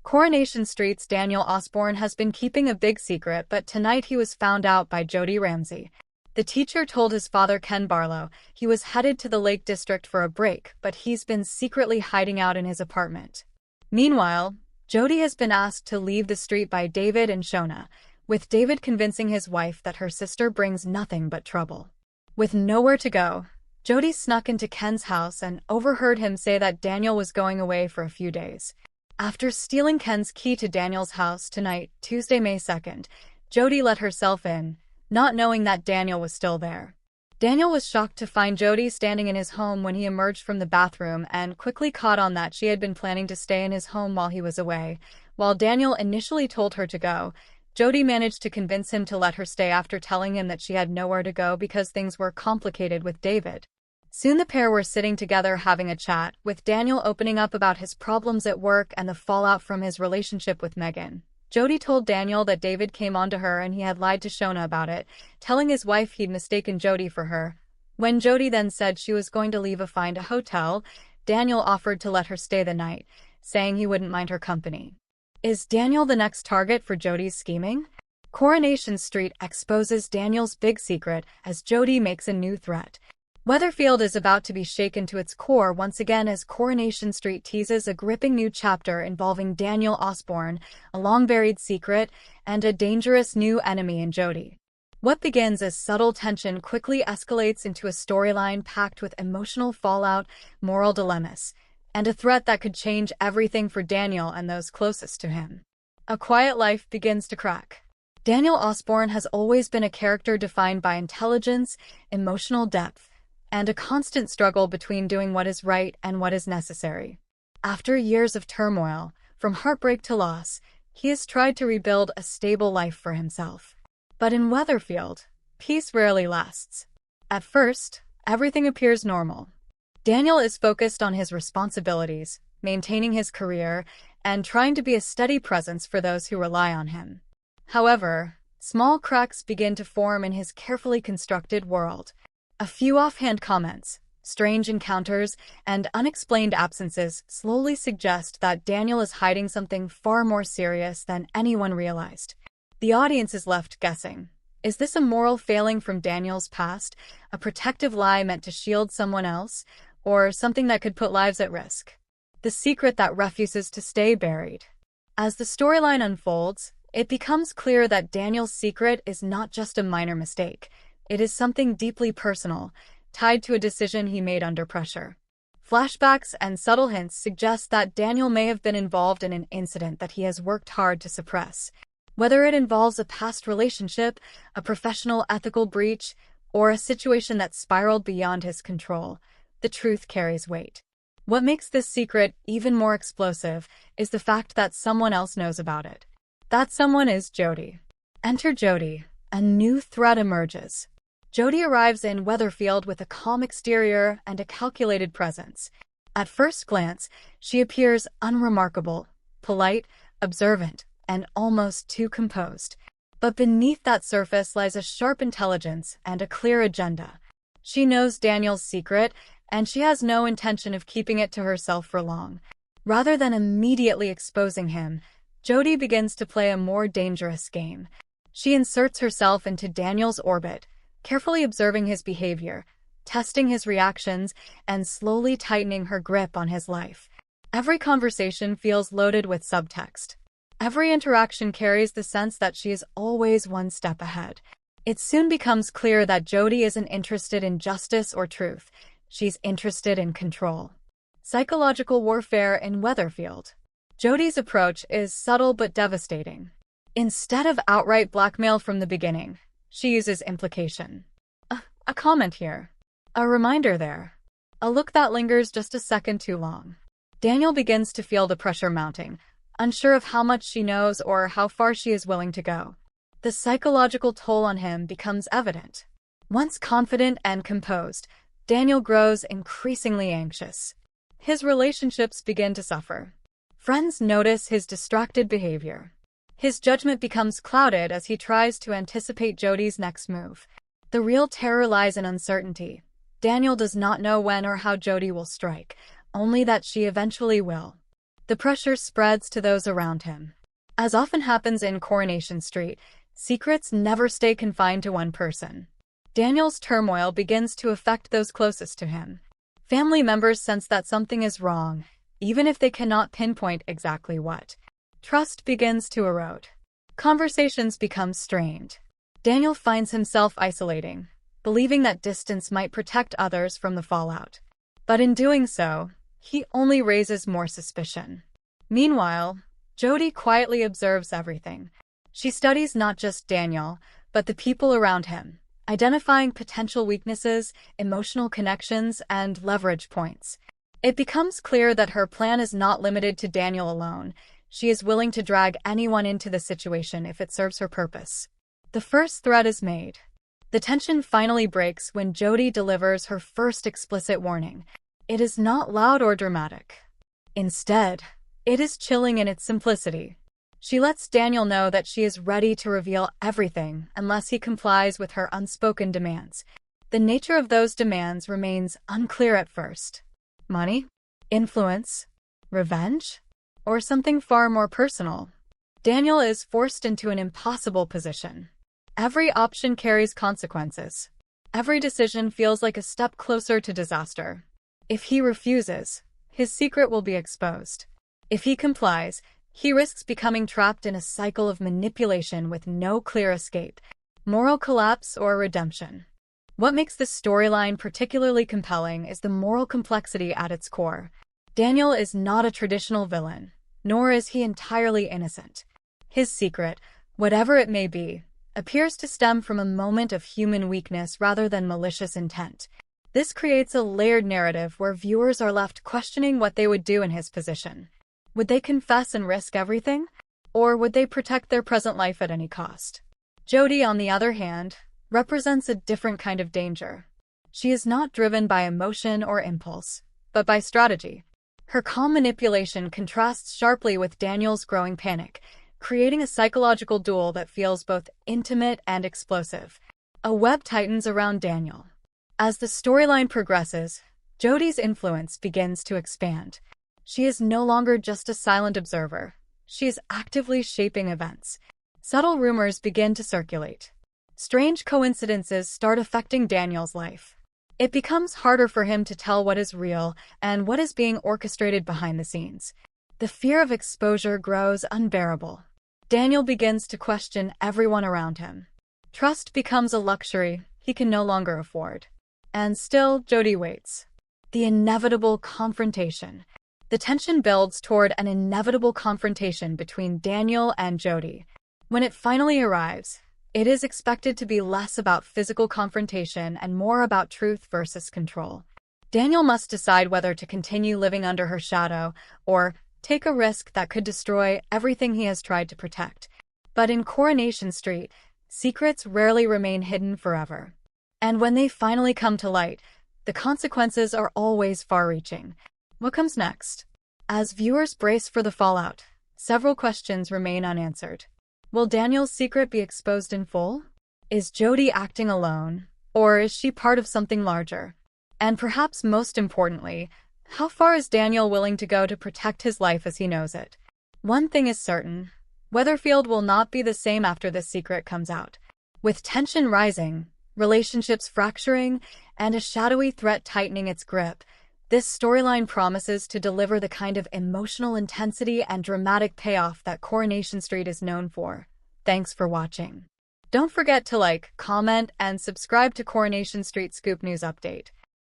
Coronation Street's Daniel Osborne has been keeping a big secret, but tonight he was found out by Jody Ramsey. The teacher told his father, Ken Barlow, he was headed to the Lake District for a break, but he's been secretly hiding out in his apartment. Meanwhile, Jody has been asked to leave the street by David and Shona, with David convincing his wife that her sister brings nothing but trouble. With nowhere to go, Jody snuck into Ken's house and overheard him say that Daniel was going away for a few days. After stealing Ken's key to Daniel's house tonight, Tuesday, May 2nd, Jody let herself in, not knowing that Daniel was still there. Daniel was shocked to find Jody standing in his home when he emerged from the bathroom and quickly caught on that she had been planning to stay in his home while he was away. While Daniel initially told her to go, Jody managed to convince him to let her stay after telling him that she had nowhere to go because things were complicated with David. Soon the pair were sitting together having a chat, with Daniel opening up about his problems at work and the fallout from his relationship with Megan. Jody told Daniel that David came on to her and he had lied to Shona about it, telling his wife he'd mistaken Jody for her. When Jody then said she was going to leave to find a hotel, Daniel offered to let her stay the night, saying he wouldn't mind her company. Is Daniel the next target for Jody's scheming? Coronation Street exposes Daniel's big secret as Jody makes a new threat. Weatherfield is about to be shaken to its core once again as Coronation Street teases a gripping new chapter involving Daniel Osborne, a long-buried secret, and a dangerous new enemy in Jody. What begins as subtle tension quickly escalates into a storyline packed with emotional fallout, moral dilemmas, and a threat that could change everything for Daniel and those closest to him. A quiet life begins to crack. Daniel Osborne has always been a character defined by intelligence, emotional depth, and a constant struggle between doing what is right and what is necessary. After years of turmoil, from heartbreak to loss, he has tried to rebuild a stable life for himself. But in Weatherfield, peace rarely lasts. At first, everything appears normal. Daniel is focused on his responsibilities, maintaining his career, and trying to be a steady presence for those who rely on him. However, small cracks begin to form in his carefully constructed world. A few offhand comments, strange encounters, and unexplained absences slowly suggest that Daniel is hiding something far more serious than anyone realized. The audience is left guessing. Is this a moral failing from Daniel's past, a protective lie meant to shield someone else, or something that could put lives at risk? The secret that refuses to stay buried. As the storyline unfolds, it becomes clear that Daniel's secret is not just a minor mistake. It is something deeply personal, tied to a decision he made under pressure. Flashbacks and subtle hints suggest that Daniel may have been involved in an incident that he has worked hard to suppress. Whether it involves a past relationship, a professional ethical breach, or a situation that spiraled beyond his control, the truth carries weight. What makes this secret even more explosive is the fact that someone else knows about it. That someone is Jody. Enter Jody. A new threat emerges. Jody arrives in Weatherfield with a calm exterior and a calculated presence. At first glance, she appears unremarkable, polite, observant, and almost too composed. But beneath that surface lies a sharp intelligence and a clear agenda. She knows Daniel's secret, and she has no intention of keeping it to herself for long. Rather than immediately exposing him, Jody begins to play a more dangerous game. She inserts herself into Daniel's orbit, carefully observing his behavior, testing his reactions, and slowly tightening her grip on his life. Every conversation feels loaded with subtext. Every interaction carries the sense that she is always one step ahead. It soon becomes clear that Jody isn't interested in justice or truth. She's interested in control. Psychological warfare in Weatherfield. Jody's approach is subtle but devastating. Instead of outright blackmail from the beginning, she uses implication. A comment here. A reminder there. A look that lingers just a second too long. Daniel begins to feel the pressure mounting, unsure of how much she knows or how far she is willing to go. The psychological toll on him becomes evident. Once confident and composed, Daniel grows increasingly anxious. His relationships begin to suffer. Friends notice his distracted behavior. His judgment becomes clouded as he tries to anticipate Jody's next move. The real terror lies in uncertainty. Daniel does not know when or how Jody will strike, only that she eventually will. The pressure spreads to those around him. As often happens in Coronation Street, secrets never stay confined to one person. Daniel's turmoil begins to affect those closest to him. Family members sense that something is wrong, even if they cannot pinpoint exactly what. Trust begins to erode. Conversations become strained. Daniel finds himself isolating, believing that distance might protect others from the fallout. But in doing so, he only raises more suspicion. Meanwhile, Jody quietly observes everything. She studies not just Daniel, but the people around him, identifying potential weaknesses, emotional connections, and leverage points. It becomes clear that her plan is not limited to Daniel alone. She is willing to drag anyone into the situation if it serves her purpose. The first threat is made. The tension finally breaks when Jody delivers her first explicit warning. It is not loud or dramatic. Instead, it is chilling in its simplicity. She lets Daniel know that she is ready to reveal everything unless he complies with her unspoken demands. The nature of those demands remains unclear at first. Money? Influence? Revenge? Or something far more personal? Daniel is forced into an impossible position. Every option carries consequences. Every decision feels like a step closer to disaster. If he refuses, his secret will be exposed. If he complies, he risks becoming trapped in a cycle of manipulation with no clear escape, moral collapse or redemption. What makes this storyline particularly compelling is the moral complexity at its core. Daniel is not a traditional villain, nor is he entirely innocent. His secret, whatever it may be, appears to stem from a moment of human weakness rather than malicious intent. This creates a layered narrative where viewers are left questioning what they would do in his position. Would they confess and risk everything? Or would they protect their present life at any cost? Jody, on the other hand, represents a different kind of danger. She is not driven by emotion or impulse, but by strategy. Her calm manipulation contrasts sharply with Daniel's growing panic, creating a psychological duel that feels both intimate and explosive. A web tightens around Daniel. As the storyline progresses, Jody's influence begins to expand. She is no longer just a silent observer. She is actively shaping events. Subtle rumors begin to circulate. Strange coincidences start affecting Daniel's life. It becomes harder for him to tell what is real and what is being orchestrated behind the scenes. The fear of exposure grows unbearable. Daniel begins to question everyone around him. Trust becomes a luxury he can no longer afford. And still, Jody waits. The inevitable confrontation. The tension builds toward an inevitable confrontation between Daniel and Jody. When it finally arrives, it is expected to be less about physical confrontation and more about truth versus control. Daniel must decide whether to continue living under her shadow or take a risk that could destroy everything he has tried to protect. But in Coronation Street, secrets rarely remain hidden forever. And when they finally come to light, the consequences are always far-reaching. What comes next? As viewers brace for the fallout, several questions remain unanswered. Will Daniel's secret be exposed in full? Is Jody acting alone, or is she part of something larger? And perhaps most importantly, how far is Daniel willing to go to protect his life as he knows it? One thing is certain, Weatherfield will not be the same after this secret comes out. With tension rising, relationships fracturing, and a shadowy threat tightening its grip, this storyline promises to deliver the kind of emotional intensity and dramatic payoff that Coronation Street is known for. Thanks for watching. Don't forget to like, comment, and subscribe to Coronation Street Scoop News Update.